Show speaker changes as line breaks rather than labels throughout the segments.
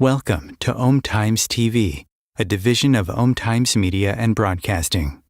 Welcome to Om Times TV, a division of Om Times Media and Broadcasting.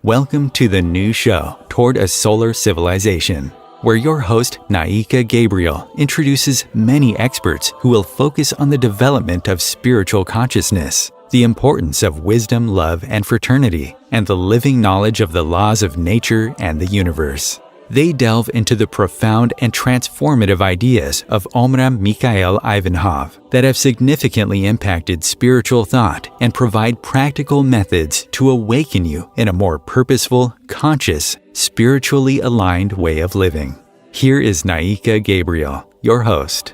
Welcome to the new show, Toward a Solar Civilization, where your host, Naïka Gabriel, introduces many experts who will focus on the development of spiritual consciousness, the importance of wisdom, love, and fraternity, and the living knowledge of the laws of nature and the universe. They delve into the profound and transformative ideas of Omraam Mikhail Ivanhoff that have significantly impacted spiritual thought and provide practical methods to awaken you in a more purposeful, conscious, spiritually aligned way of living. Here is Naïka Gabriel, your host.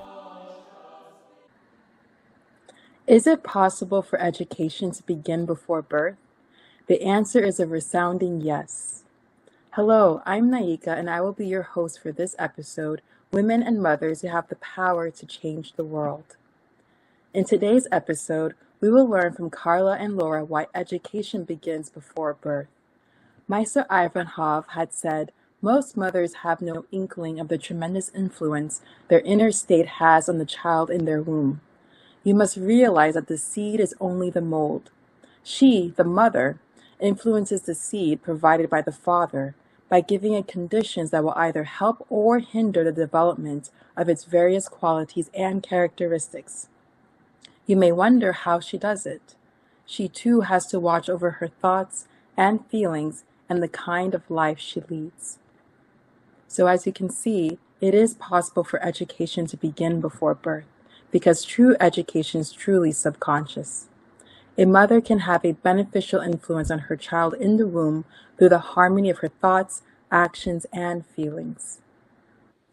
Is it possible for education to begin before birth? The answer is a resounding yes. Hello, I'm Naïka, and I will be your host for this episode, Women and Mothers Who Have the Power to Change the World. In today's episode, we will learn from Carla and Laura why education begins before birth. Meister Ivanhoff had said, most mothers have no inkling of the tremendous influence their inner state has on the child in their womb. You must realize that the seed is only the mold. She, the mother, influences the seed provided by the father by giving it conditions that will either help or hinder the development of its various qualities and characteristics. You may wonder how she does it. She too has to watch over her thoughts and feelings and the kind of life she leads. So as you can see, it is possible for education to begin before birth, because true education is truly subconscious. A mother can have a beneficial influence on her child in the womb through the harmony of her thoughts, actions, and feelings.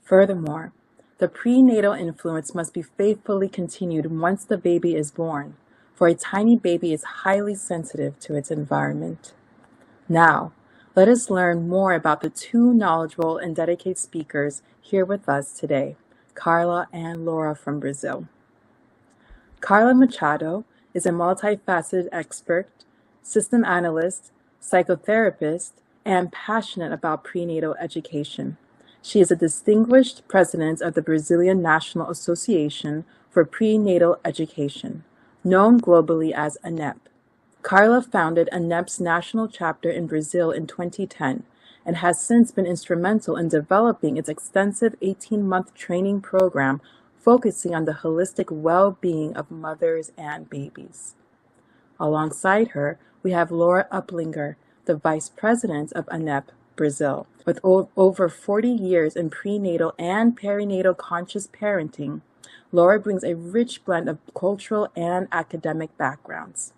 Furthermore, the prenatal influence must be faithfully continued once the baby is born, for a tiny baby is highly sensitive to its environment. Now, let us learn more about the two knowledgeable and dedicated speakers here with us today, Carla and Laura from Brazil. Carla Machado is a multifaceted expert, system analyst, psychotherapist, and passionate about prenatal education. She is a distinguished president of the Brazilian National Association for Prenatal Education, known globally as ANEP. Carla founded ANEP's national chapter in Brazil in 2010 and has since been instrumental in developing its extensive 18-month training program focusing on the holistic well-being of mothers and babies. Alongside her, we have Laura Uplinger, the Vice President of ANEP Brazil. With over 40 years in prenatal and perinatal conscious parenting, Laura brings a rich blend of cultural and academic backgrounds.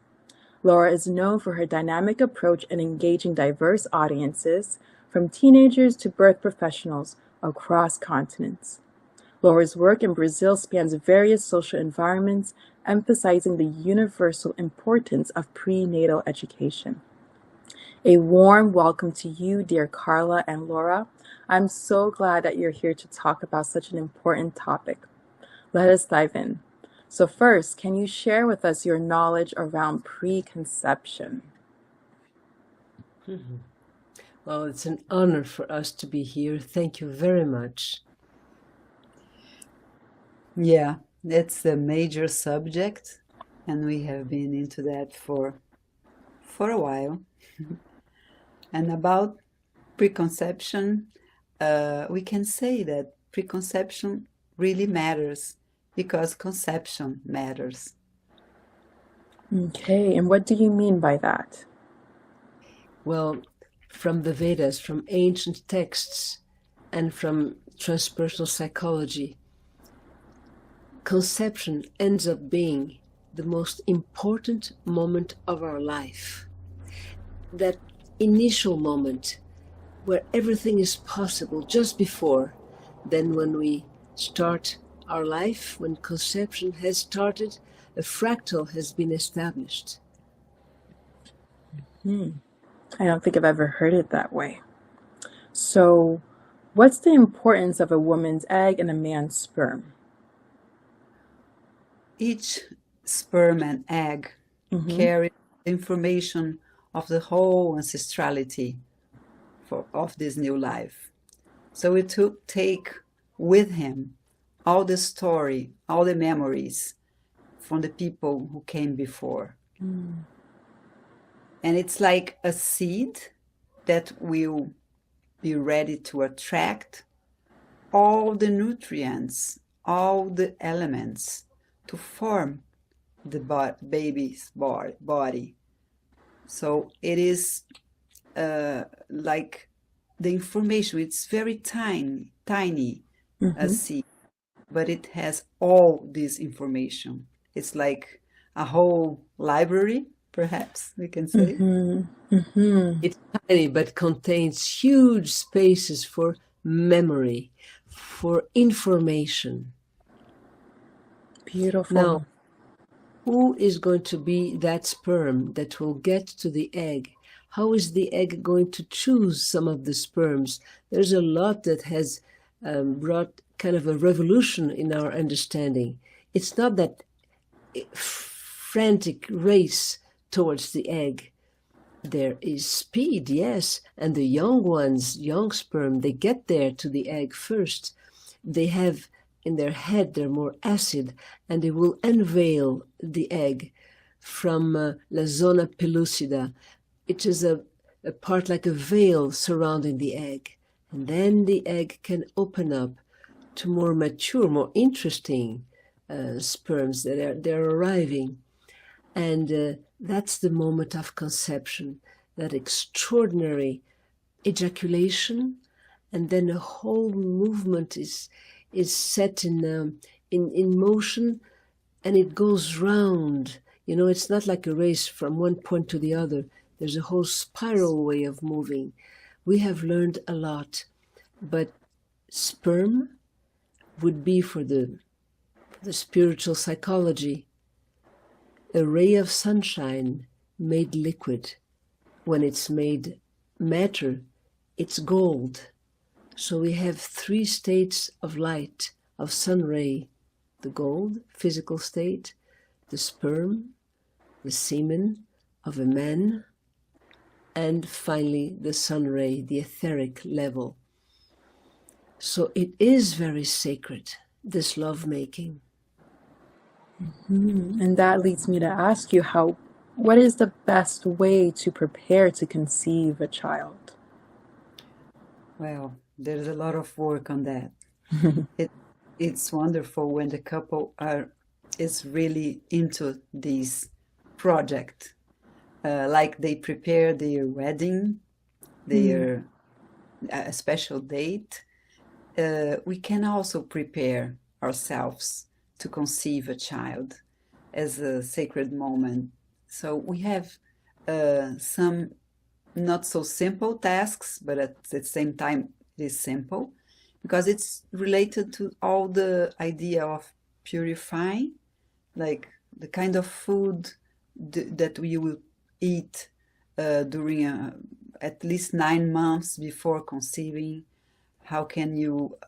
Laura is known for her dynamic approach in engaging diverse audiences, from teenagers to birth professionals across continents. Laura's work in Brazil spans various social environments, emphasizing the universal importance of prenatal education. A warm welcome to you, dear Carla and Laura. I'm so glad that you're here to talk about such an important topic. Let us dive in. So first, can you share with us your knowledge around preconception?
Mhm. Well, it's an honor for us to be here. Thank you very much.
Yeah, it's a major subject, and we have been into that for a while. And about preconception, we can say that preconception really matters because conception matters.
Okay, and what do you mean by that?
Well, from the Vedas, from ancient texts, and from transpersonal psychology, conception ends up being the most important moment of our life. That initial moment where everything is possible just before. Then when we start our life, when conception has started, a fractal has been established.
I don't think I've ever heard it that way. So, what's the importance of a woman's egg and a man's sperm?
Each sperm and egg carry the information of the whole ancestrality of this new life. So it will take with him all the story, all the memories from the people who came before. And it's like a seed that will be ready to attract all the nutrients, all the elements to form the baby's body. So it is like the information, it's very tiny a seed, but it has all this information. It's like a whole library, perhaps we can say.
It's tiny, but contains huge spaces for memory, for information.
Beautiful.
Now, who is going to be that sperm that will get to the egg? How is the egg going to choose some of the sperms? There's a lot that has brought kind of a revolution in our understanding. It's not that frantic race towards the egg. There is speed, yes, and the young ones, young sperm, they get there to the egg first. They have in their head, they're more acid, and they will unveil the egg from la zona pellucida. It is a part like a veil surrounding the egg. And then the egg can open up to more mature, more interesting sperms that they're arriving. And that's the moment of conception, that extraordinary ejaculation, and then a whole movement is set in motion, and it goes round. You know, it's not like a race from one point to the other. There's a whole spiral way of moving. We have learned a lot, but sperm would be for the spiritual psychology a ray of sunshine made liquid. When it's made matter, it's gold. So we have 3 states of light, of sun ray: the gold, physical state, the sperm, the semen of a man, and finally the sun ray, the etheric level. So it is very sacred, this lovemaking.
And that leads me to ask you, what is the best way to prepare to conceive a child?
Well, there's a lot of work on that. It's wonderful when the couple is really into this project, like they prepare their wedding, their a special date. We can also prepare ourselves to conceive a child as a sacred moment. So we have some not so simple tasks, but at the same time it is simple, because it's related to all the idea of purifying, like the kind of food that we will eat during at least 9 months before conceiving. How can you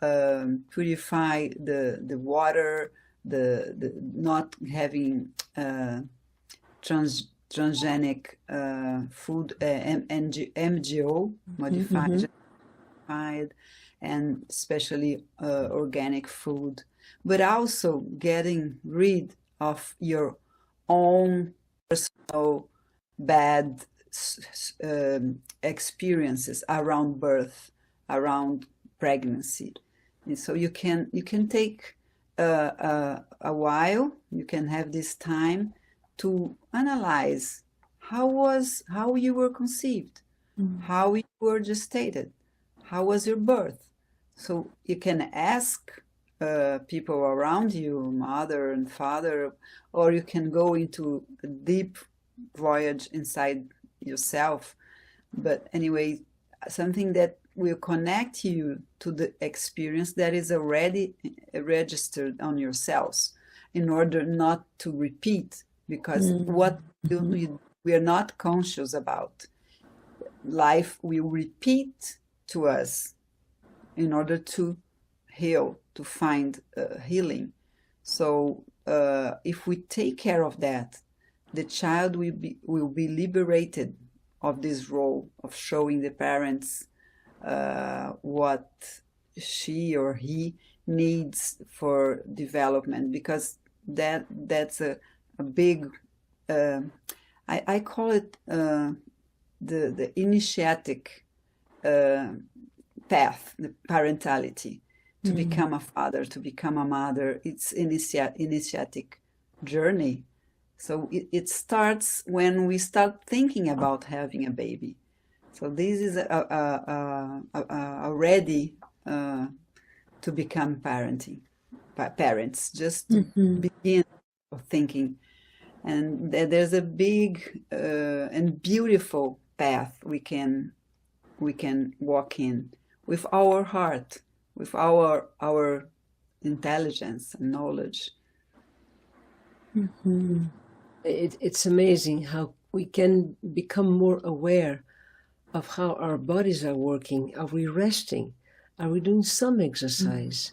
purify the water, the not having transgenic food, MGO, modified, and especially organic food, but also getting rid of your own personal bad experiences around birth, around pregnancy. And so you can take a while, you can have this time to analyze how you were conceived, how you were gestated, how was your birth. So you can ask people around you, mother and father, or you can go into a deep voyage inside yourself. But anyway, something that will connect you to the experience that is already registered on your cells, in order not to repeat, because what we are not conscious about, life will repeat to us in order to heal, to find healing. So if we take care of that, the child will be liberated of this role of showing the parents what she or he needs for development, because that's a big I call it the initiatic path, the parentality, to become a father, to become a mother. It's initiatic journey. So it starts when we start thinking about having a baby. So this is already to become parents, just to begin thinking. And there's a big and beautiful path we can walk in with our heart, with our intelligence and knowledge.
It's amazing how we can become more aware of how our bodies are working. Are we resting? Are we doing some exercise?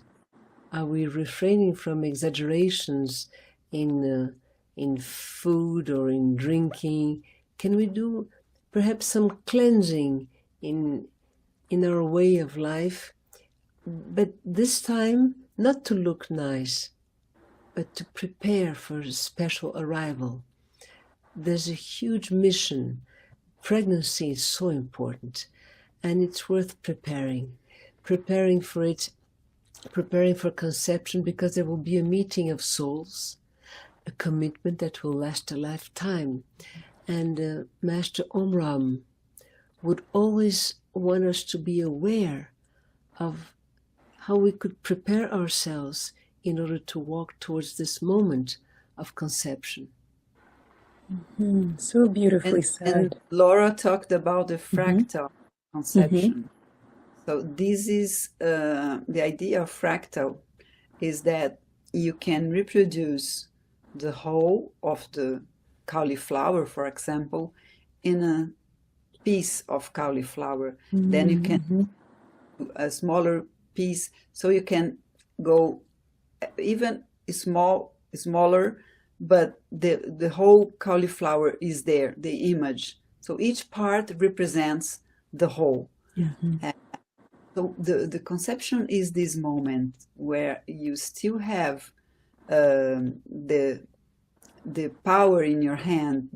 Are we refraining from exaggerations in food or in drinking? Can we do perhaps some cleansing in our way of life? But this time, not to look nice, but to prepare for a special arrival. There's a huge mission. Pregnancy is so important, and it's worth preparing for it, preparing for conception, because there will be a meeting of souls, a commitment that will last a lifetime. And Master Omram would always want us to be aware of how we could prepare ourselves in order to walk towards this moment of conception.
So beautifully said.
And Laura talked about the fractal conception. So this is the idea of fractal, is that you can reproduce the whole of the cauliflower, for example, in a piece of cauliflower. Then you can do a smaller piece, so you can go even smaller, but the whole cauliflower is there, the image. So each part represents the whole. So the conception is this moment where you still have the power in your hand,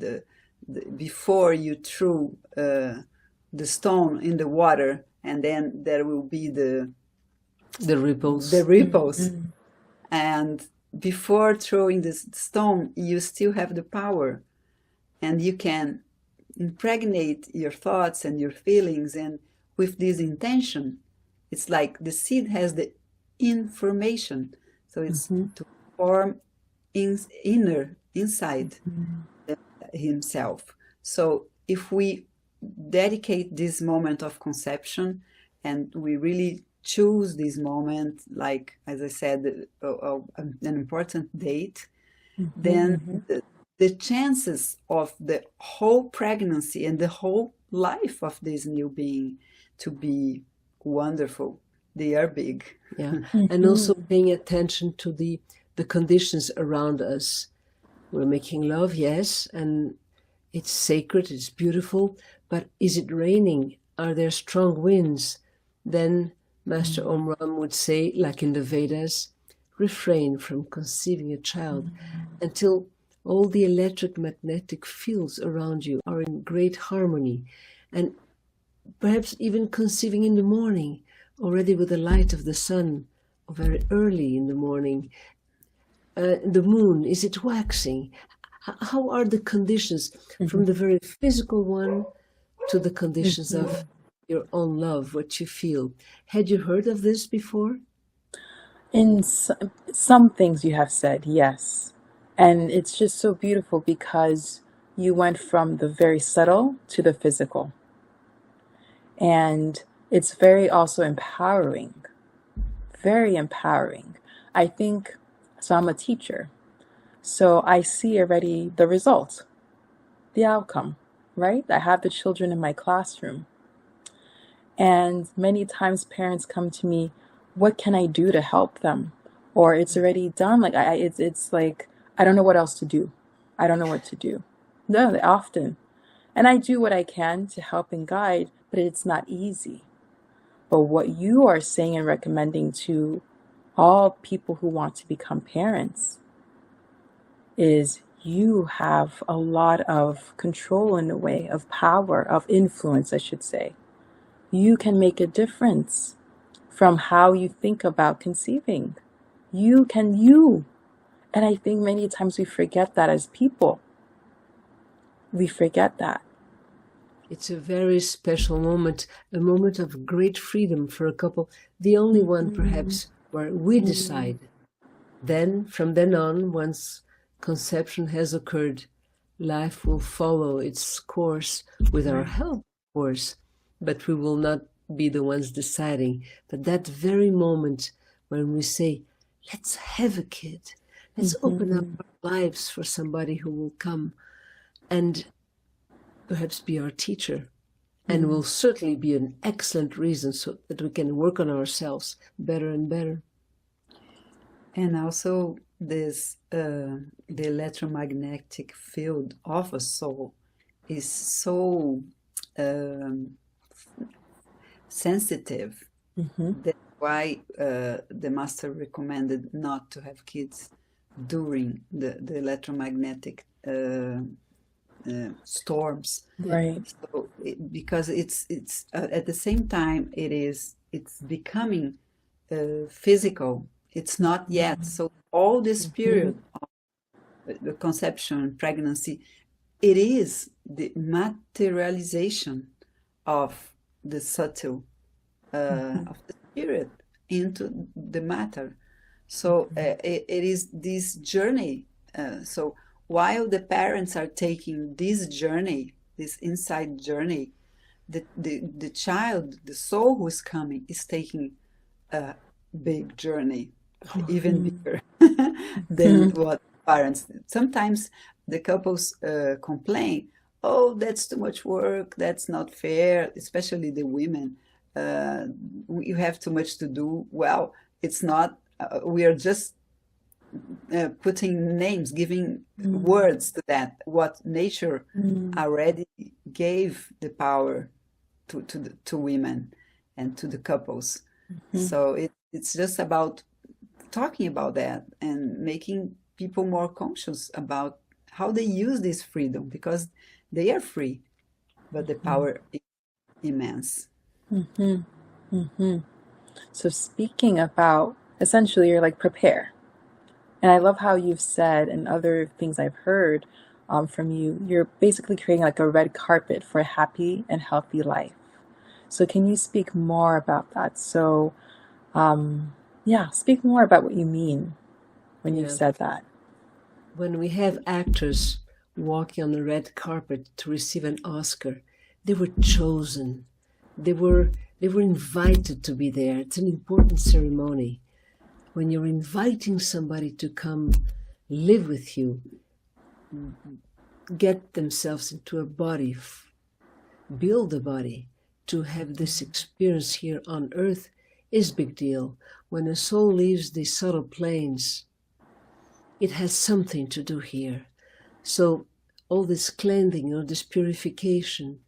before you threw the stone in the water, and then there will be the
ripples.
And before throwing the stone, you still have the power, and you can impregnate your thoughts and your feelings, and with this intention, it's like the seed has the information, so it's to form inside himself. So if we dedicate this moment of conception, and we really choose this moment, like, as I said, an important date, then the chances of the whole pregnancy and the whole life of this new being to be wonderful, they are big.
Yeah, and also paying attention to the conditions around us. We're making love, yes, and it's sacred, it's beautiful, but is it raining? Are there strong winds? Then Master Omram would say, like in the Vedas, refrain from conceiving a child until all the electromagnetic fields around you are in great harmony, and perhaps even conceiving in the morning, already with the light of the sun, or very early in the morning. The moon, is it waxing? How are the conditions from the very physical one to the conditions of your own love, what you feel? Had you heard of this before?
In some things you have said, yes. And it's just so beautiful because you went from the very subtle to the physical. And it's very also empowering, very empowering. I think, so I'm a teacher, so I see already the result, the outcome, right? I have the children in my classroom. And many times parents come to me, what can I do to help them? Or it's already done. Like it's like, I don't know what else to do. I don't know what to do. No, often. And I do what I can to help and guide, but it's not easy. But what you are saying and recommending to all people who want to become parents is you have a lot of control in a way, of power, of influence, I should say. You can make a difference from how you think about conceiving. You. And I think many times we forget that as people. We forget that.
It's a very special moment, a moment of great freedom for a couple, the only one perhaps where we decide. Then, from then on, once conception has occurred, life will follow its course with our help, of course, but we will not be the ones deciding. But that very moment when we say, let's have a kid, let's open up our lives for somebody who will come and perhaps be our teacher, and will certainly be an excellent reason so that we can work on ourselves better and better.
And also this, the electromagnetic field of a soul is so sensitive. That's why the master recommended not to have kids during the electromagnetic storms,
right?
So because it's at the same time it's becoming physical. It's not yet. So all this period of the conception, pregnancy, it is the materialization of the subtle of the spirit into the matter. So it is this journey. So while the parents are taking this journey, this inside journey, the child, the soul who is coming, is taking a big journey, even bigger than what parents. Sometimes the couples complain, oh, that's too much work, that's not fair, especially the women. You have too much to do. Well, it's not, we are just putting names, giving words to that, what nature already gave the power to women. and to the couples. So it's just about talking about that and making people more conscious about how they use this freedom, because they are free, but the power is immense.
So speaking about, essentially, you're like, prepare. And I love how you've said, and other things I've heard from you, you're basically creating like a red carpet for a happy and healthy life. So can you speak more about that? So, speak more about what you mean when you've said that.
When we have actors walking on the red carpet to receive an Oscar, they were chosen. They were invited to be there. It's an important ceremony. When you're inviting somebody to come live with you, get themselves into a body, build a body, to have this experience here on earth is big deal. When a soul leaves the subtle planes, it has something to do here. So all this cleansing or this purification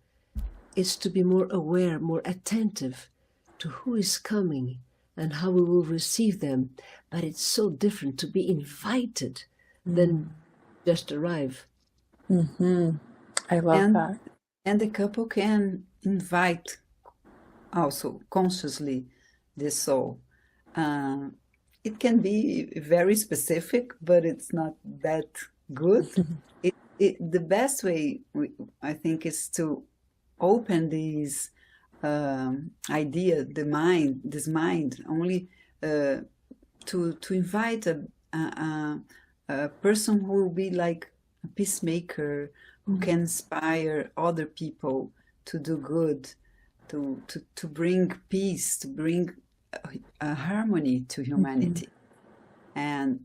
is to be more aware, more attentive to who is coming and how we will receive them. But it's so different to be invited than just arrive.
I love that.
And the couple can invite also consciously the soul. It can be very specific, but it's not that good. The best way, I think, is to open these idea, this mind, only to invite a person who will be like a peacemaker, who can inspire other people to do good, to bring peace, to bring a harmony to humanity. And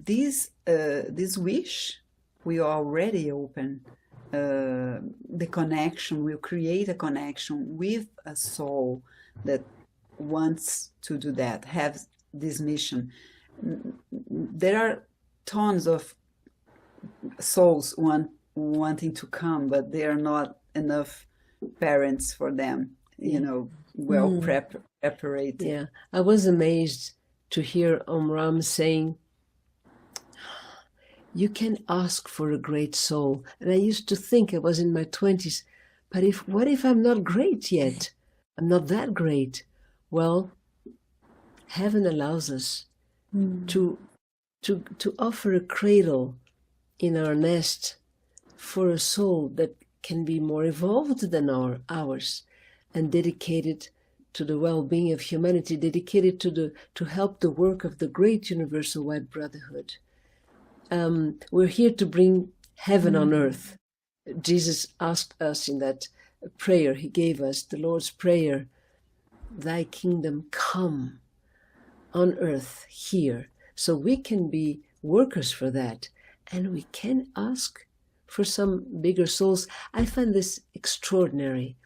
this wish we already open. The connection will create a connection with a soul that wants to do that, have this mission. There are tons of souls wanting to come, but there are not enough parents for them, well prepared.
Yeah, I was amazed to hear Ram saying, you can ask for a great soul. And I used to think, I was in my 20s, but what if I'm not great yet? I'm not that great. Well, heaven allows us to offer a cradle in our nest for a soul that can be more evolved than ours, and dedicated to the well-being of humanity, dedicated to help the work of the great universal white brotherhood. We're here to bring heaven on earth. Jesus asked us in that prayer he gave us, the Lord's Prayer, thy kingdom come on earth here. So we can be workers for that, and we can ask for some bigger souls. I find this extraordinary,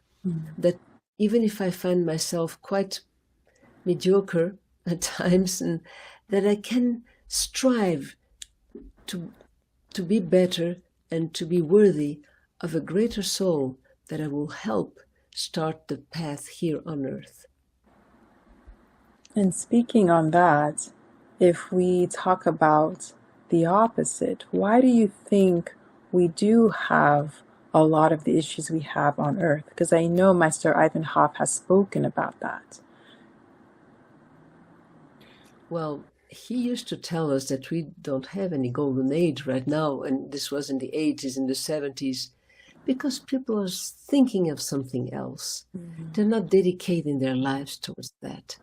that even if I find myself quite mediocre at times, and that I can strive to be better and to be worthy of a greater soul that I will help start the path here on earth.
And speaking on that, if we talk about the opposite, why do you think we do have a lot of the issues we have on earth? Because I know Meister Ivan Hoff has spoken about that.
Well, he used to tell us that we don't have any golden age right now, and this was in the 80s, in the 70s, because people are thinking of something else. They're not dedicating their lives towards that.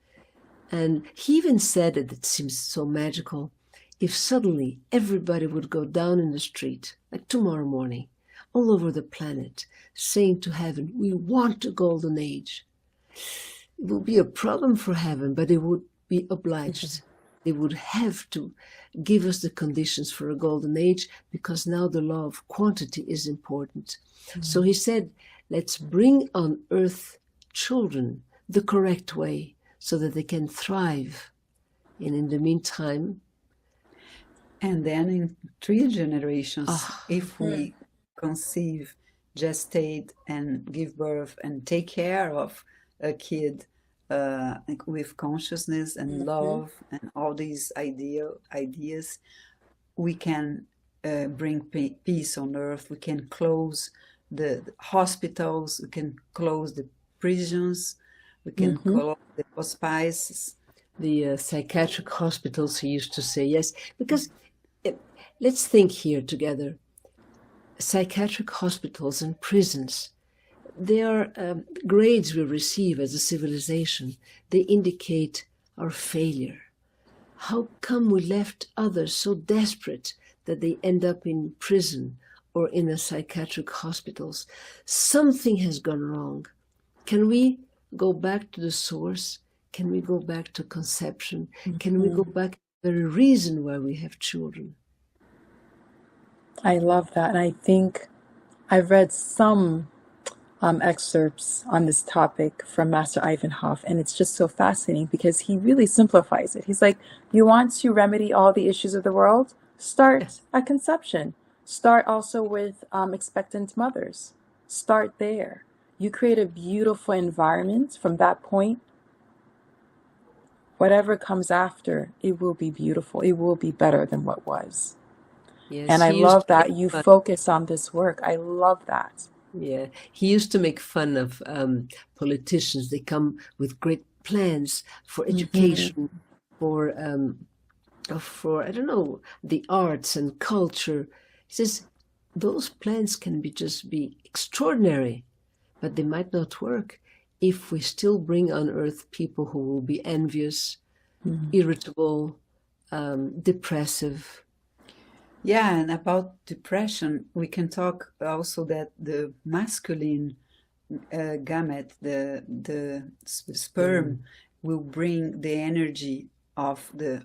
And he even said that it seems so magical, if suddenly everybody would go down in the street, like tomorrow morning, all over the planet, saying to heaven, we want a golden age. It would be a problem for heaven, but it would be obliged. They would have to give us the conditions for a golden age, because now the law of quantity is important. So he said, let's bring on earth children the correct way so that they can thrive. And in the meantime...
And then in 3 generations, if we conceive, gestate, and give birth and take care of a kid with consciousness and love and all these ideas, we can bring peace on earth. We can close the hospitals, we can close the prisons, we can close the hospices.
The psychiatric hospitals, he used to say, yes, because let's think here together. Psychiatric hospitals and prisons, they are grades we receive as a civilization. They indicate our failure. How come we left others so desperate that they end up in prison or in a psychiatric hospitals? Something has gone wrong. Can we go back to the source? Can we go back to conception? Can we go back to the very reason why we have children?
I love that. And I think I've read some excerpts on this topic from Master Ivanhoff, and it's just so fascinating because he really simplifies it. He's like, you want to remedy all the issues of the world? Start at conception. Start also with expectant mothers. Start there. You create a beautiful environment from that point. Whatever comes after, it will be beautiful. It will be better than what was.
Yes,
and I love that you focus on this work. I love that.
Yeah, he used to make fun of politicians. They come with great plans for education, for I don't know, the arts and culture. He says those plans can just be extraordinary, but they might not work if we still bring on earth people who will be envious, irritable, depressive.
Yeah, and about depression, we can talk also that the masculine gamete, the sperm, will bring the energy of the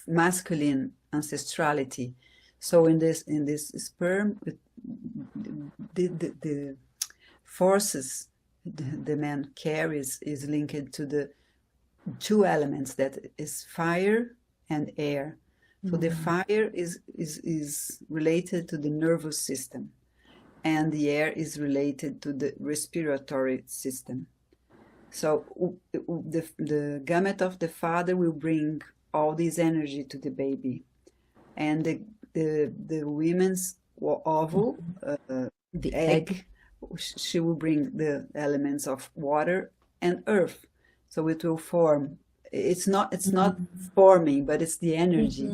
masculine ancestrality. So in this sperm, the forces the man carries is linked to the two elements, that is fire and air. So the fire is related to the nervous system, and the air is related to the respiratory system. So the gamete of the father will bring all this energy to the baby, and the women's ovule, the egg, she will bring the elements of water and earth. So it will form. It's not forming, but it's the energy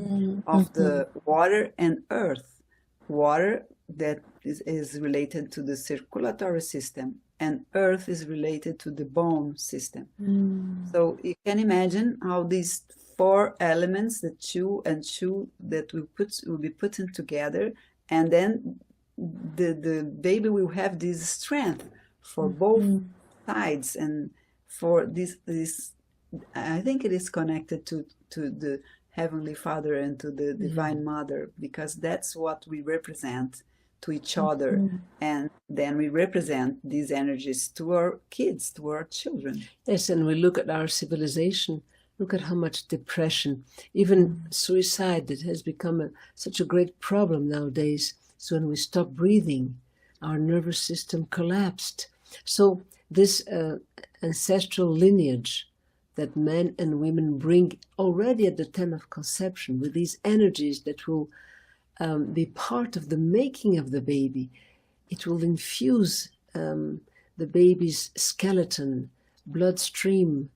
of the water and earth. Water that is related to the circulatory system, and earth is related to the bone system. So you can imagine how these four elements, the two and two, that will be put in together, and then the baby will have this strength for both sides, and for this I think it is connected to the Heavenly Father and to the Divine Mother, because that's what we represent to each other. And then we represent these energies to our kids, to our children.
Yes, and we look at our civilization, look at how much depression, even suicide, that has become such a great problem nowadays. So when we stop breathing, our nervous system collapsed. So this ancestral lineage that men and women bring already at the time of conception, with these energies that will be part of the making of the baby. It will infuse the baby's skeleton, bloodstream,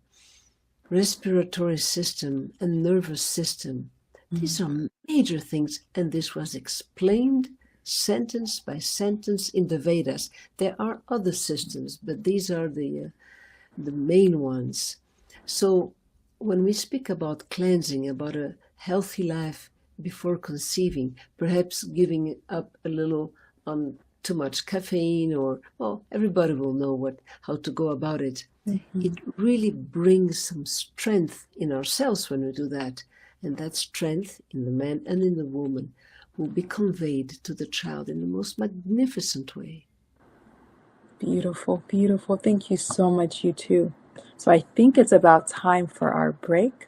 respiratory system, and nervous system. These are major things, and this was explained sentence by sentence in the Vedas. There are other systems, but these are the main ones. So when we speak about cleansing, about a healthy life before conceiving, perhaps giving up a little on too much caffeine, or, well, everybody will know how to go about it. It really brings some strength in ourselves when we do that. And that strength in the man and in the woman will be conveyed to the child in the most magnificent way.
Beautiful, beautiful. Thank you so much, you too. So I think it's about time for our break.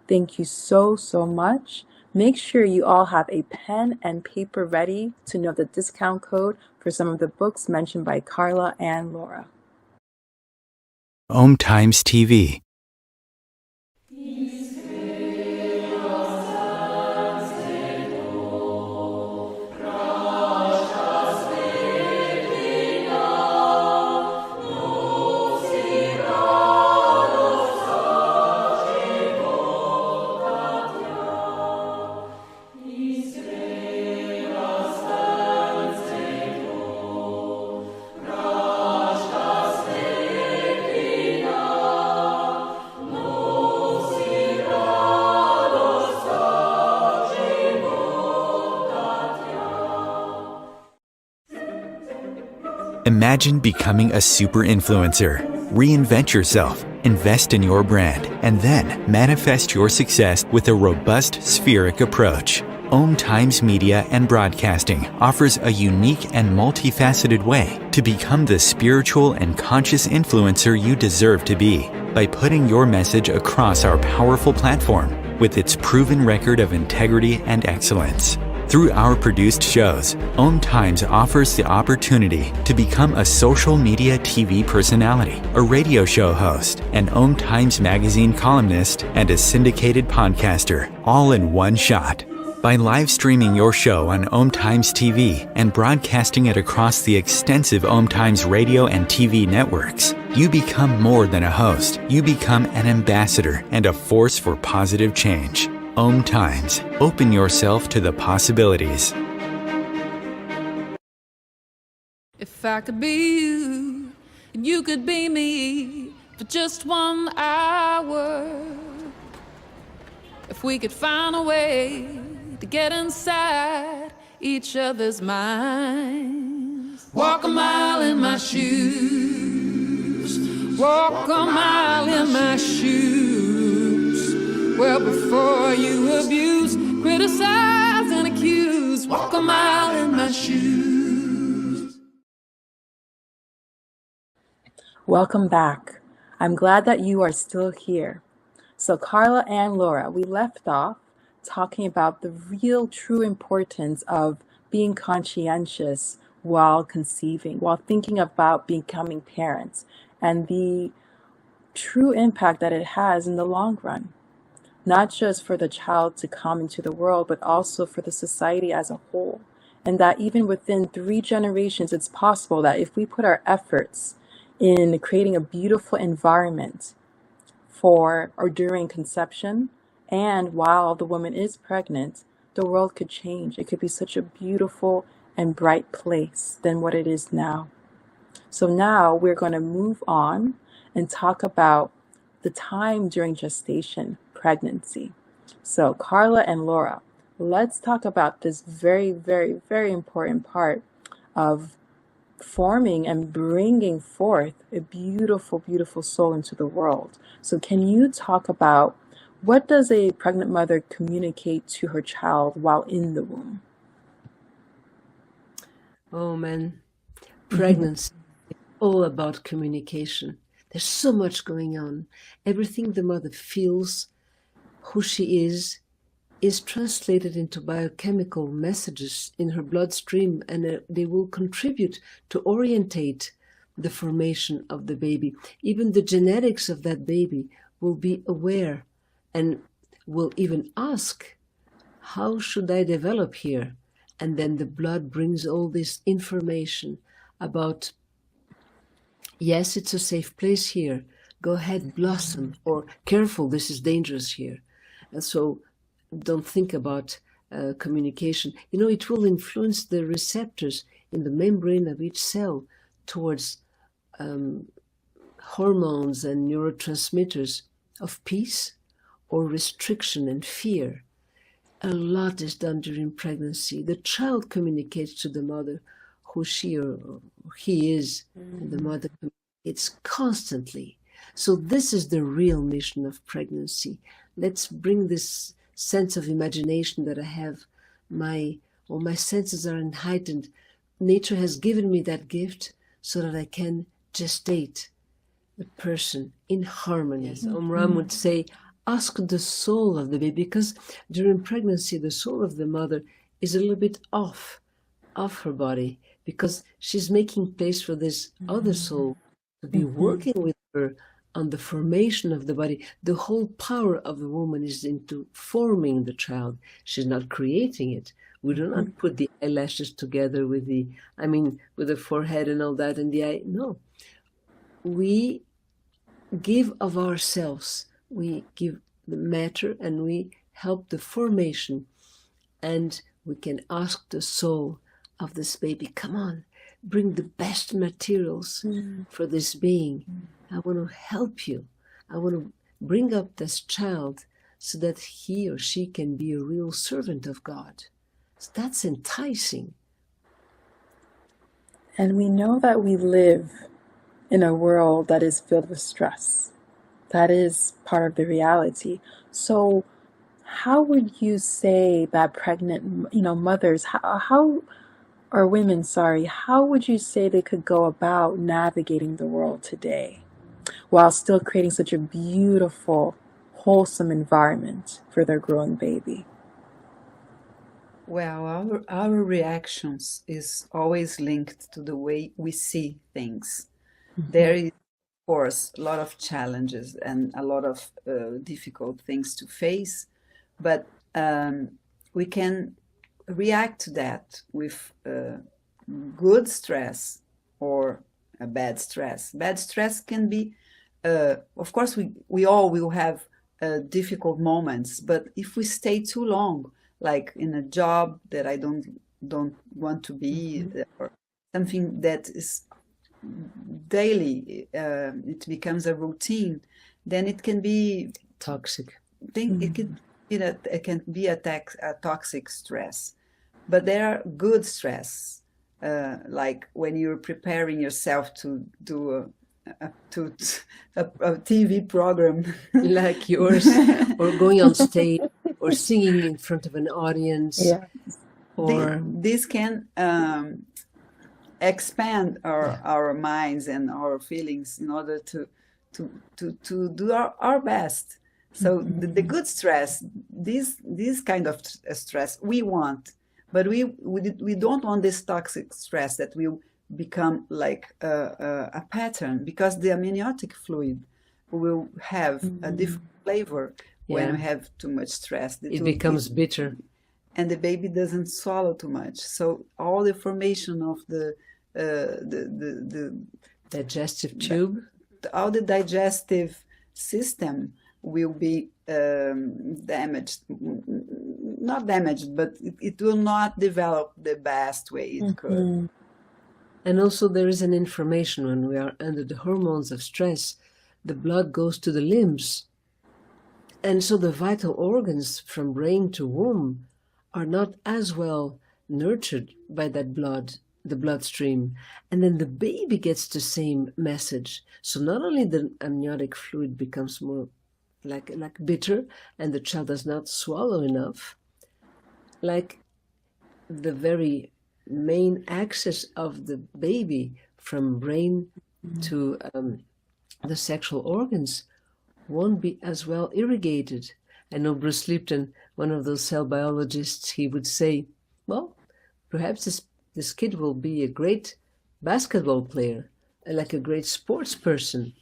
Thank you so, so much. Make sure you all have a pen and paper ready to know the discount code for some of the books mentioned by Carla and Laura.
Om Times TV. Imagine becoming a super influencer. Reinvent yourself, invest in your brand, and then manifest your success with a robust spheric approach. Om Times Media and Broadcasting offers a unique and multifaceted way to become the spiritual and conscious influencer you deserve to be by putting your message across our powerful platform with its proven record of integrity and excellence. Through our produced shows, Om Times offers the opportunity to become a social media TV personality, a radio show host, an Om Times magazine columnist, and a syndicated podcaster, all in one shot. By live streaming your show on Om Times TV and broadcasting it across the extensive Om Times radio and TV networks, you become more than a host. You become an ambassador and a force for positive change. Om Times. Open yourself to the possibilities.
If I could be you, and you could be me for just 1 hour. If we could find a way to get inside each other's minds. Walk a mile in my shoes. Walk a mile in my shoes. Well, before you abuse, criticize, and accuse, walk a mile in my shoes.
Welcome back. I'm glad that you are still here. So Carla and Laura, we left off talking about the real true importance of being conscientious while conceiving, while thinking about becoming parents, and the true impact that it has in the long run. Not just for the child to come into the world, but also for the society as a whole. And that even within 3 generations, it's possible that if we put our efforts in creating a beautiful environment for or during conception and while the woman is pregnant, the world could change. It could be such a beautiful and bright place than what it is now. So now we're going to move on and talk about the time during gestation, pregnancy. So Carla and Laura, let's talk about this very, very, very important part of forming and bringing forth a beautiful, beautiful soul into the world. So can you talk about what does a pregnant mother communicate to her child while in the womb?
Oh man, pregnancy is all about communication. There's so much going on. Everything the mother feels, who she is translated into biochemical messages in her bloodstream, and they will contribute to orientate the formation of the baby. Even the genetics of that baby will be aware and will even ask, how should I develop here? And then the blood brings all this information about, yes, it's a safe place here. Go ahead, blossom, or careful, this is dangerous here. And so don't think about communication. You know, it will influence the receptors in the membrane of each cell towards hormones and neurotransmitters of peace or restriction and fear. A lot is done during pregnancy. The child communicates to the mother who she or he is, and the mother communicates constantly. So this is the real mission of pregnancy. Let's bring this sense of imagination that I have. All my senses are heightened. Nature has given me that gift so that I can gestate the person in harmony. Yes. Ram would say, ask the soul of the baby, because during pregnancy, the soul of the mother is a little bit off her body, because she's making place for this other soul to be working with her on the formation of the body. The whole power of the woman is into forming the child. She's not creating it. We do not put the eyelashes together with with the forehead and all that and the eye. No. We give of ourselves. We give the matter and we help the formation. And we can ask the soul of this baby, come on, bring the best materials for this being. I want to help you. I want to bring up this child so that he or she can be a real servant of God. So that's enticing.
And we know that we live in a world that is filled with stress. That is part of the reality. So how would you say that pregnant, mothers, or women, how would you say they could go about navigating the world today while still creating such a beautiful, wholesome environment for their growing baby?
Well, our reactions is always linked to the way we see things. There is, of course, a lot of challenges and a lot of difficult things to face, but we can react to that with good stress or a bad stress. Bad stress can be, of course, we all will have difficult moments, but if we stay too long, like in a job that I don't want to be, or something that is daily, it becomes a routine, then it can be
toxic.
It can be a toxic stress. But there are good stress, like when you're preparing yourself to do a TV program
like yours, or going on stage, or singing in front of an audience.
Yeah.
Or
this can expand our minds and our feelings in order to do our best. So the good stress, this kind of stress we want, but we don't want this toxic stress that will become like a pattern, because the amniotic fluid will have a different flavor when we have too much stress.
It becomes bitter.
And the baby doesn't swallow too much. So all the formation of the
digestive tube,
all the digestive system will be damaged. Not damaged, but it will not develop the best way it could.
And also there is an information when we are under the hormones of stress, the blood goes to the limbs. And so the vital organs from brain to womb are not as well nurtured by that blood, the bloodstream. And then the baby gets the same message. So not only the amniotic fluid becomes more like bitter, and the child does not swallow enough, like the very main axis of the baby from brain to the sexual organs won't be as well irrigated. I know Bruce Lipton, one of those cell biologists, he would say, well, perhaps this kid will be a great basketball player, like a great sports person.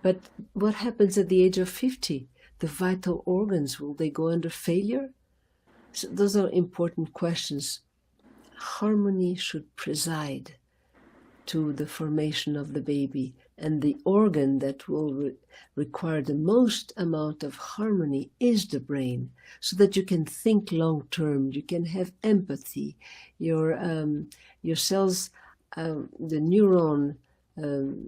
But what happens at the age of 50? The vital organs, will they go under failure? So those are important questions. Harmony should preside to the formation of the baby, and the organ that will require the most amount of harmony is the brain, so that you can think long term, you can have empathy. Your cells, the neuron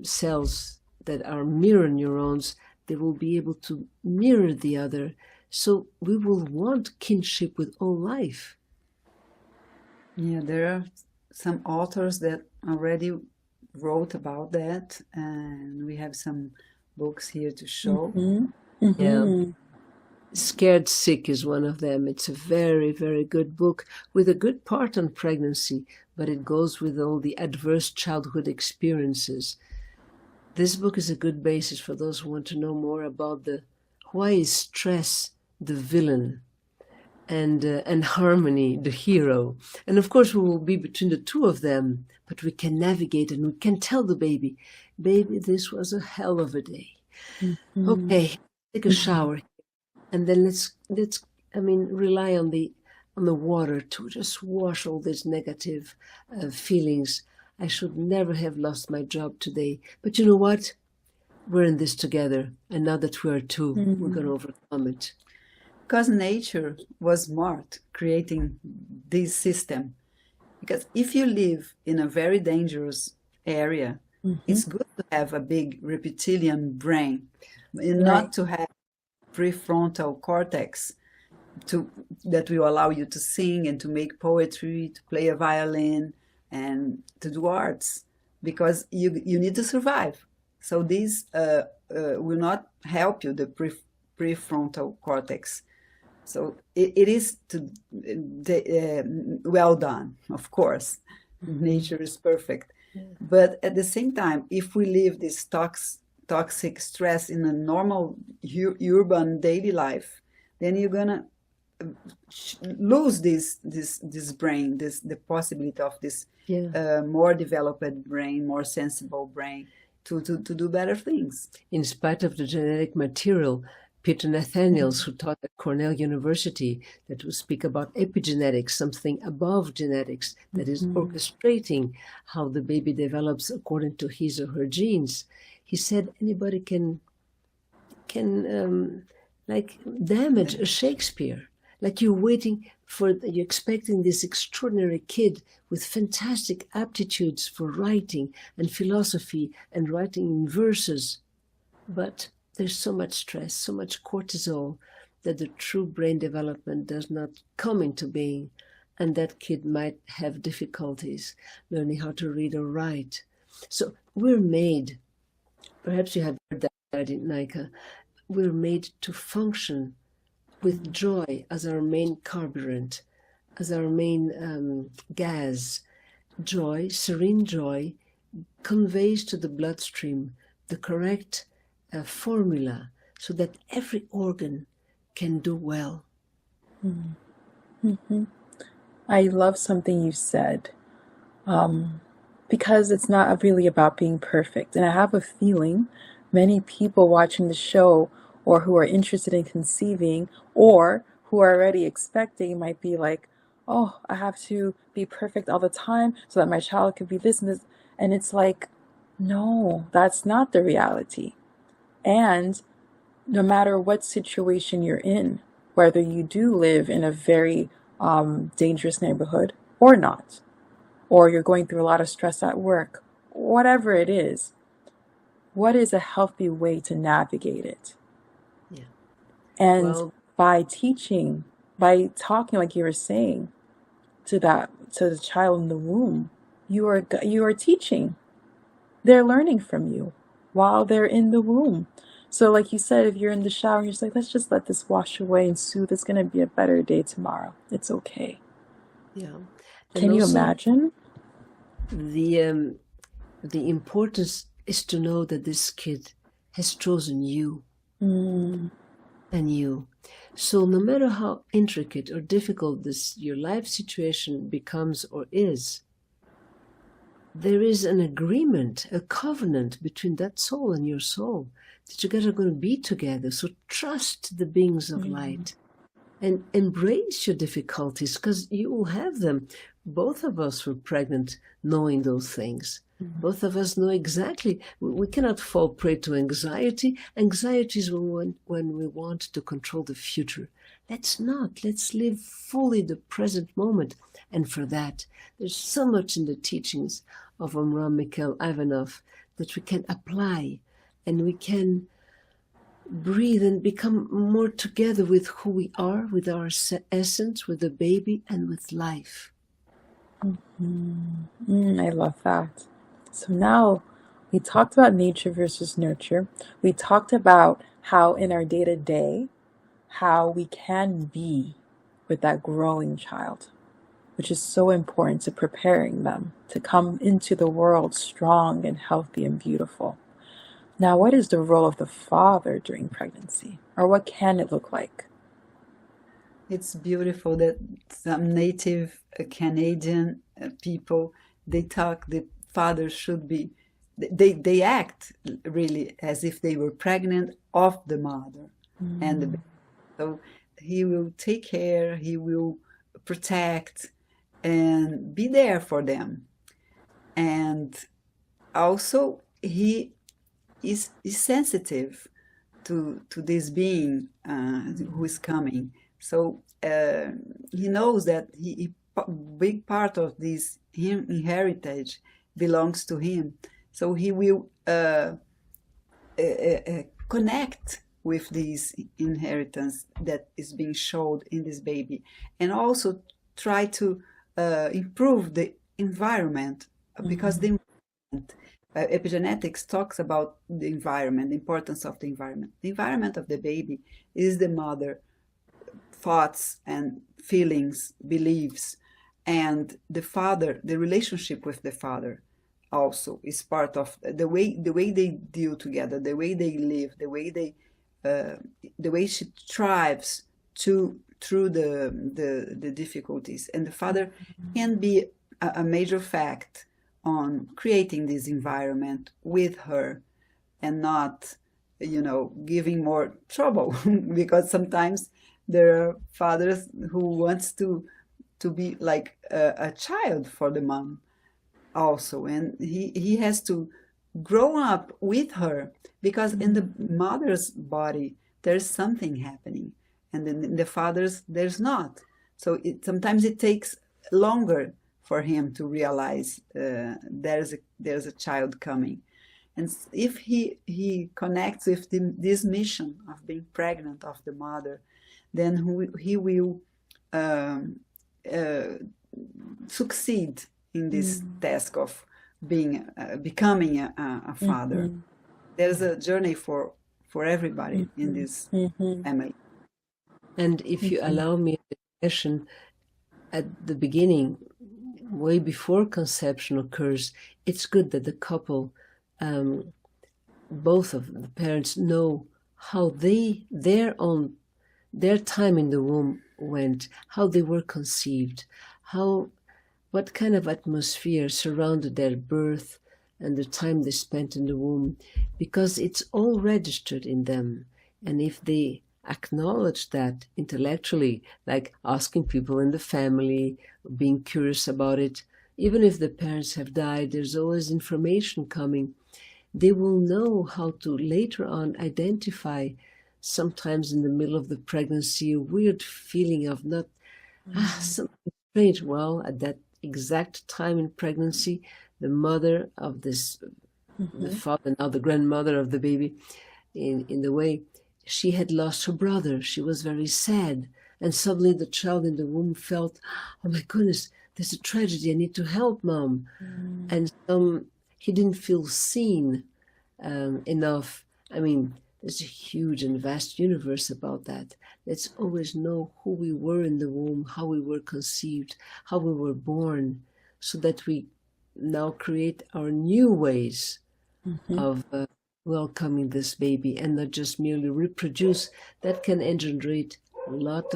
cells that are mirror neurons, they will be able to mirror the other. So we will want kinship with all life.
Yeah, there are some authors that already wrote about that, and we have some books here to show.
Yeah. Scared Sick is one of them. It's a very, very good book with a good part on pregnancy, but it goes with all the adverse childhood experiences. This book is a good basis for those who want to know more about why is stress the villain, and harmony the hero. And of course we will be between the two of them, but we can navigate and we can tell the baby, this was a hell of a day. Okay, take a shower, and then let's rely on the water to just wash all these negative feelings. I should never have lost my job today, but you know what? We're in this together, and now that we are two, we're going to overcome it.
Because nature was smart creating this system. Because if you live in a very dangerous area, it's good to have a big reptilian brain, and not to have prefrontal cortex that will allow you to sing and to make poetry, to play a violin, and to do arts, because you need to survive. So this will not help you, the prefrontal cortex. So it is well done, of course. Nature is perfect. But at the same time, if we live this toxic stress in a normal urban daily life, then you're gonna lose this brain, the possibility of this more developed brain, more sensible brain to do better things.
In spite of the genetic material, Peter Nathaniels, who taught at Cornell University, that will speak about epigenetics, something above genetics that is orchestrating how the baby develops according to his or her genes. He said anybody can like damage a Shakespeare. Like you're expecting this extraordinary kid with fantastic aptitudes for writing and philosophy and writing in verses. But there's so much stress, so much cortisol, that the true brain development does not come into being. And that kid might have difficulties learning how to read or write. So we're made, perhaps you have heard that, Naïka, we're made to function with joy as our main carburant, as our main gas. Joy, serene joy, conveys to the bloodstream the correct formula so that every organ can do well.
I love something you said, because it's not really about being perfect. And I have a feeling many people watching the show, or who are interested in conceiving, or who are already expecting, might be like, oh, I have to be perfect all the time so that my child could be this and this. And it's like, no, that's not the reality. And no matter what situation you're in, whether you do live in a very dangerous neighborhood or not, or you're going through a lot of stress at work, whatever it is, what is a healthy way to navigate it?
Yeah.
And by teaching, by talking, like you were saying, to the child in the womb, you are teaching. They're learning from you while they're in the womb. So like you said, if you're in the shower, you're just like, let's just let this wash away and soothe. It's going to be a better day tomorrow. It's okay.
Yeah.
Can you imagine?
The importance is to know that this kid has chosen you and you. So no matter how intricate or difficult your life situation becomes or is, there is an agreement, a covenant between that soul and your soul, that you guys are going to be together. So trust the beings of light and embrace your difficulties, because you will have them. Both of us were pregnant knowing those things. Both of us know exactly. We cannot fall prey to anxiety. Anxiety is when we want to control the future. Let's not. Let's live fully the present moment. And for that, there's so much in the teachings of Omram Mikhail Ivanov that we can apply, and we can breathe and become more together with who we are, with our essence, with the baby, and with life.
I love that. So now we talked about nature versus nurture. We talked about how in our day-to-day, how we can be with that growing child, which is so important to preparing them to come into the world strong and healthy and beautiful. Now, what is the role of the father during pregnancy, or what can it look like?
It's beautiful that some native Canadian people, they talk, the father should be they act really as if they were pregnant of the mother and the baby. So he will take care, he will protect and be there for them. And also he is sensitive to this being who is coming. So he knows that big part of this heritage belongs to him. So he will connect with this inheritance that is being showed in this baby, and also try to improve the environment, because the epigenetics talks about the environment, the importance of the environment. The environment of the baby is the mother, thoughts and feelings, beliefs, and the father, the relationship with the father also is part of the way they deal together, the way they live, the way she thrives through the difficulties. And the father can be a major fact on creating this environment with her, and not, giving more trouble because sometimes there are fathers who wants to be like a child for the mom also, and he has to grow up with her, because in the mother's body there's something happening, and then in the father's there's not. So sometimes it takes longer for him to realize there's a child coming. And if he connects with this mission of being pregnant of the mother, then he will succeed in this task of becoming a father. There's a journey for everybody in this family.
And if you allow me a question, at the beginning, way before conception occurs, it's good that the couple, both of the parents, know how their time in the womb went, how they were conceived, what kind of atmosphere surrounded their birth and the time they spent in the womb, because it's all registered in them. And if they acknowledge that intellectually, like asking people in the family, being curious about it, even if the parents have died, there's always information coming. They will know how to later on identify, sometimes in the middle of the pregnancy, a weird feeling of something strange. Well, at that exact time in pregnancy, the mother of this, the father, now the grandmother of the baby, in the way, she had lost her brother. She was very sad. And suddenly the child in the womb felt, oh my goodness, there's a tragedy. I need to help mom. And he didn't feel seen enough. I mean, there's a huge and vast universe about that. Let's always know who we were in the womb, how we were conceived, how we were born, so that we now create our new ways of welcoming this baby, and not just merely reproduce. That can engender a lot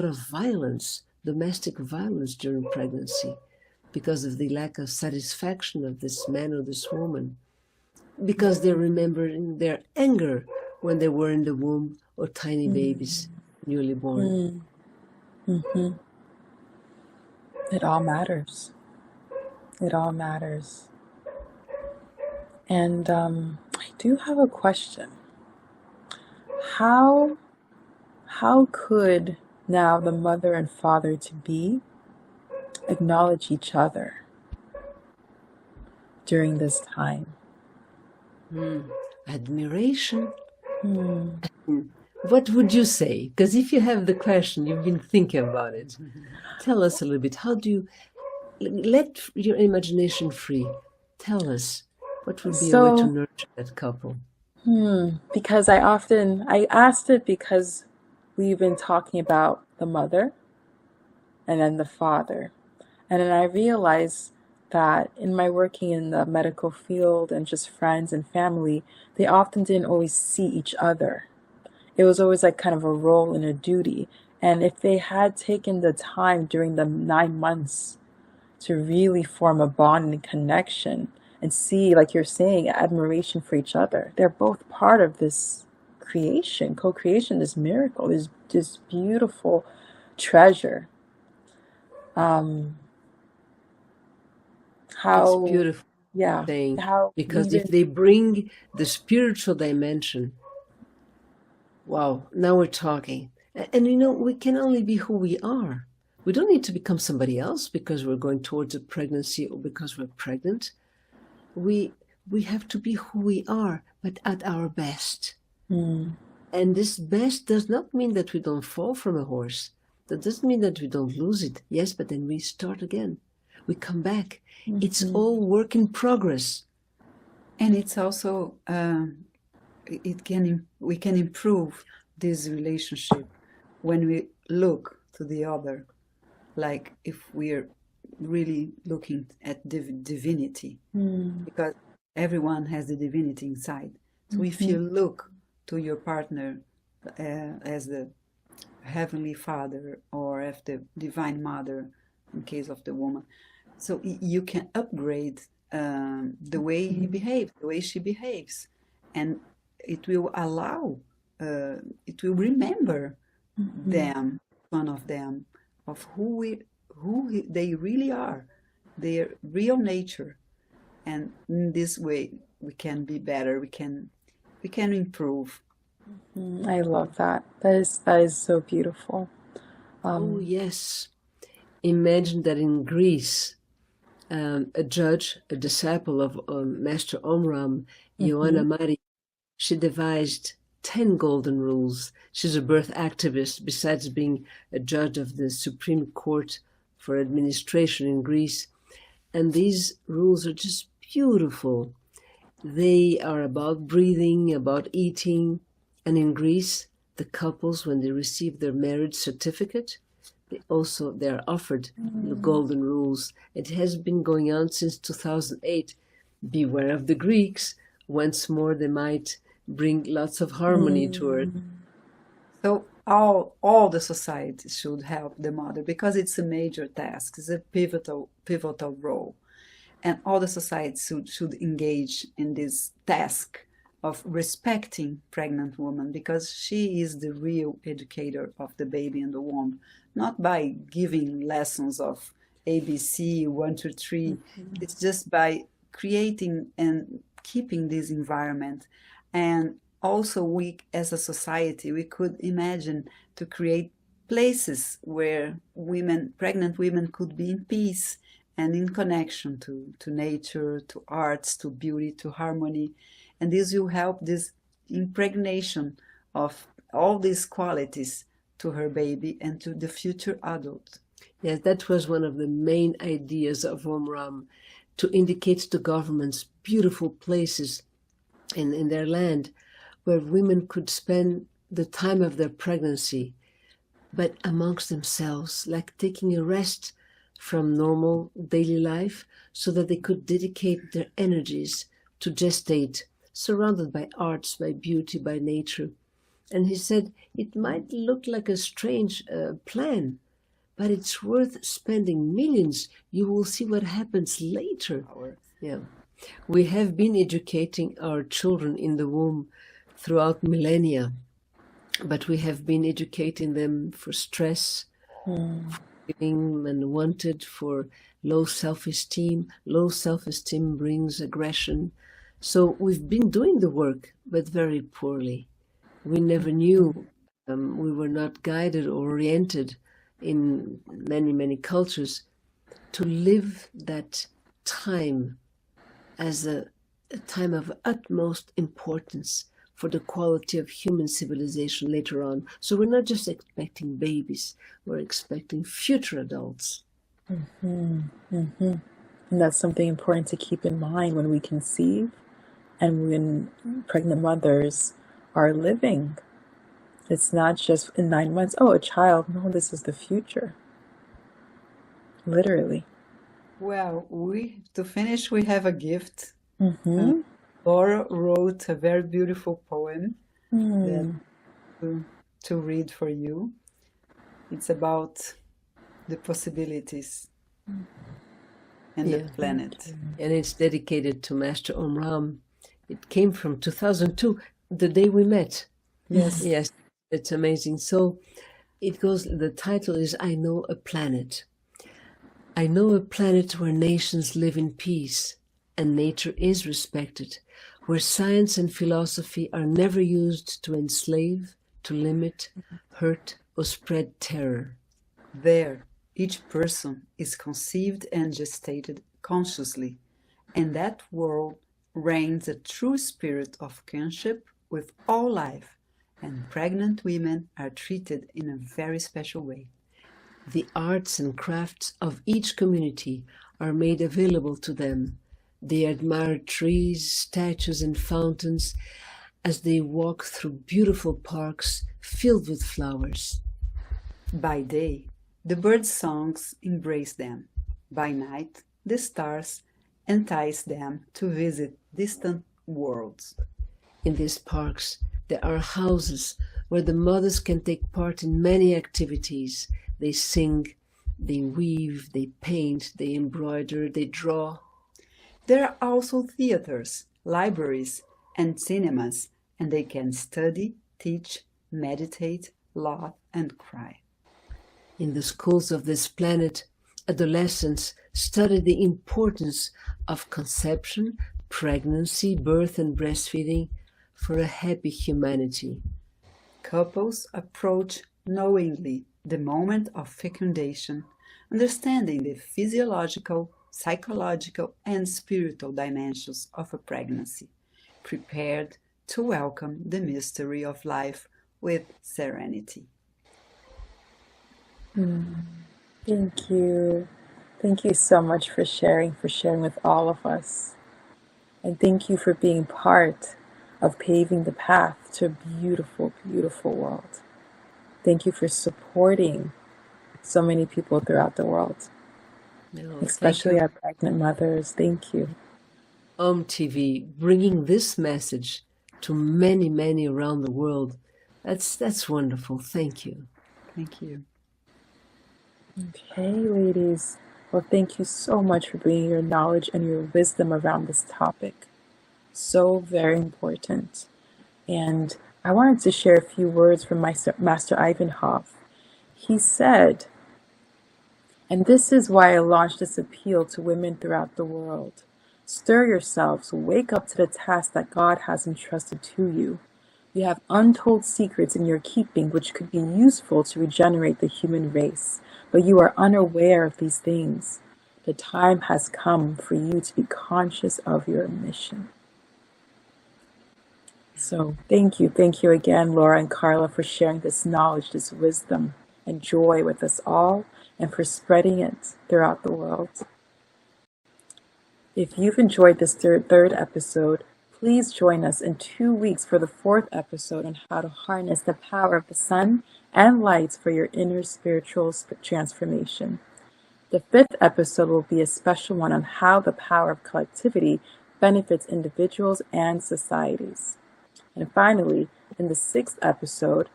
of violence, domestic violence during pregnancy, because of the lack of satisfaction of this man or this woman, because they're remembering their anger when they were in the womb, or tiny babies, newly born.
It all matters. It all matters. And I do have a question. How could now the mother and father to be acknowledge each other during this time?
Admiration. What would you say? Because if you have the question, you've been thinking about it. Tell us a little bit. How do you let your imagination free? Tell us, what would be a way to nurture that couple?
Because I asked it because we've been talking about the mother and then the father. And then I realized that in my working in the medical field and just friends and family, they often didn't always see each other. It was always like kind of a role and a duty. And if they had taken the time during the 9 months to really form a bond and connection, and see, like you're saying, admiration for each other. They're both part of this creation, co-creation, this miracle, this beautiful treasure.
It's
How,
beautiful
yeah,
saying,
how
because if
even,
they bring the spiritual dimension, wow, now we're talking. And we can only be who we are. We don't need to become somebody else because we're going towards a pregnancy or because we're pregnant. We have to be who we are, but at our best.
mm,
And this best does not mean that we don't fall from a horse. That doesn't mean that we don't lose it. Yes, but then we start again. We come back. It's all work in progress.
And it's also we can improve this relationship when we look to the other, like if we're really looking at divinity, because everyone has the divinity inside. So if you look to your partner as the Heavenly Father or as the Divine Mother, in case of the woman, so you can upgrade the way he behaves, the way she behaves, and it will allow, it will remember them, one of them, of they really are, their real nature, and in this way we can be better. We can improve.
I love that. That is so beautiful.
Oh, yes. Imagine that in Greece, a judge, a disciple of Master Omram, Ioana Mari, she devised 10 golden rules. She's a birth activist, besides being a judge of the Supreme Court for Administration in Greece. And these rules are just beautiful. They are about breathing, about eating. And in Greece, the couples, when they receive their marriage certificate, they are offered the golden rules. It has been going on since 2008. Beware of the Greeks. Once more, they might bring lots of harmony to earth.
So all the society should help the mother, because it's a major task. It's a pivotal role, and all the society should engage in this task of respecting pregnant woman, because she is the real educator of the baby in the womb, not by giving lessons of ABC 1 2 3. It's just by creating and keeping this environment. And also, we as a society, we could imagine to create places where pregnant women could be in peace and in connection to nature, to arts, to beauty, to harmony. And this will help this impregnation of all these qualities to her baby and to the future adult.
Yes, that was one of the main ideas of Omram, to indicate to governments beautiful places in their land where women could spend the time of their pregnancy, but amongst themselves, like taking a rest from normal daily life, so that they could dedicate their energies to gestate, surrounded by arts, by beauty, by nature. And he said, it might look like a strange plan, but it's worth spending millions. You will see what happens later. Yeah. We have been educating our children in the womb throughout millennia, but we have been educating them for stress, for feeling unwanted, for low self-esteem. Low self-esteem brings aggression. So we've been doing the work, but very poorly. We never knew. We were not guided or oriented in many, many cultures to live that time as a time of utmost importance for the quality of human civilization later on. So we're not just expecting babies, we're expecting future adults.
And that's something important to keep in mind when we conceive and when pregnant mothers are living. It's not just in 9 months, oh, a child. No, this is the future. Literally.
Well, to finish, we have a gift. Laura wrote a very beautiful poem to read for you. It's about the possibilities. and the planet.
And it's dedicated to Master Omram. It came from 2002, the day we met.
Yes.
Yes, it's amazing. So it goes, the title is I Know a Planet. I know a planet where nations live in peace and nature is respected, where science and philosophy are never used to enslave, to limit, hurt, or spread terror.
There, each person is conceived and gestated consciously, and that world reigns a true spirit of kinship with all life, and pregnant women are treated in a very special way.
The arts and crafts of each community are made available to them. They admire trees, statues, and fountains as they walk through beautiful parks filled with flowers.
By day, the birds' songs embrace them. By night, the stars entice them to visit distant worlds.
In these parks, there are houses where the mothers can take part in many activities. They sing, they weave, they paint, they embroider, they draw.
There are also theaters, libraries, and cinemas, and they can study, teach, meditate, laugh, and cry.
In the schools of this planet, adolescents study the importance of conception, pregnancy, birth, and breastfeeding for a happy humanity.
Couples approach knowingly the moment of fecundation, understanding the physiological, psychological, and spiritual dimensions of a pregnancy, prepared to welcome the mystery of life with serenity.
Thank you. Thank you so much for sharing with all of us. And thank you for being part of paving the path to a beautiful, beautiful world. Thank you for supporting so many people throughout the world, especially our pregnant mothers. Thank you.
TV, bringing this message to many, many around the world. That's wonderful. Thank you.
Thank you.
Okay, ladies. Well, thank you so much for bringing your knowledge and your wisdom around this topic. So very important. And I wanted to share a few words from Master Ivanhoff. He said, and this is why I launched this appeal to women throughout the world. Stir yourselves, wake up to the task that God has entrusted to you. You have untold secrets in your keeping which could be useful to regenerate the human race, but you are unaware of these things. The time has come for you to be conscious of your mission. So thank you again, Laura and Carla, for sharing this knowledge, this wisdom and joy with us all, and for spreading it throughout the world. If you've enjoyed this third episode, please join us in 2 weeks for the 4th episode on how to harness the power of the sun and lights for your inner spiritual transformation. The 5th episode will be a special one on how the power of collectivity benefits individuals and societies. And finally, in the 6th episode,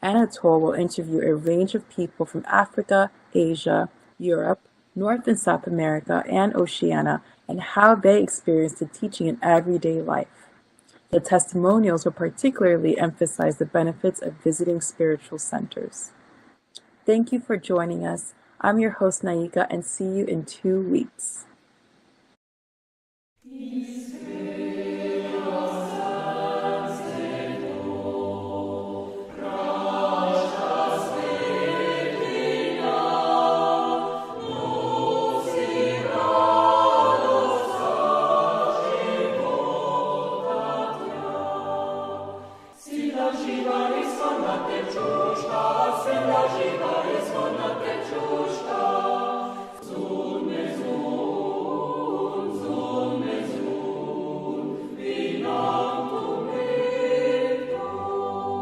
Anatole will interview a range of people from Africa, Asia, Europe, North and South America, and Oceania, and how they experienced the teaching in everyday life. The testimonials will particularly emphasize the benefits of visiting spiritual centers. Thank you for joining us. I'm your host, Naïka, and see you in 2 weeks.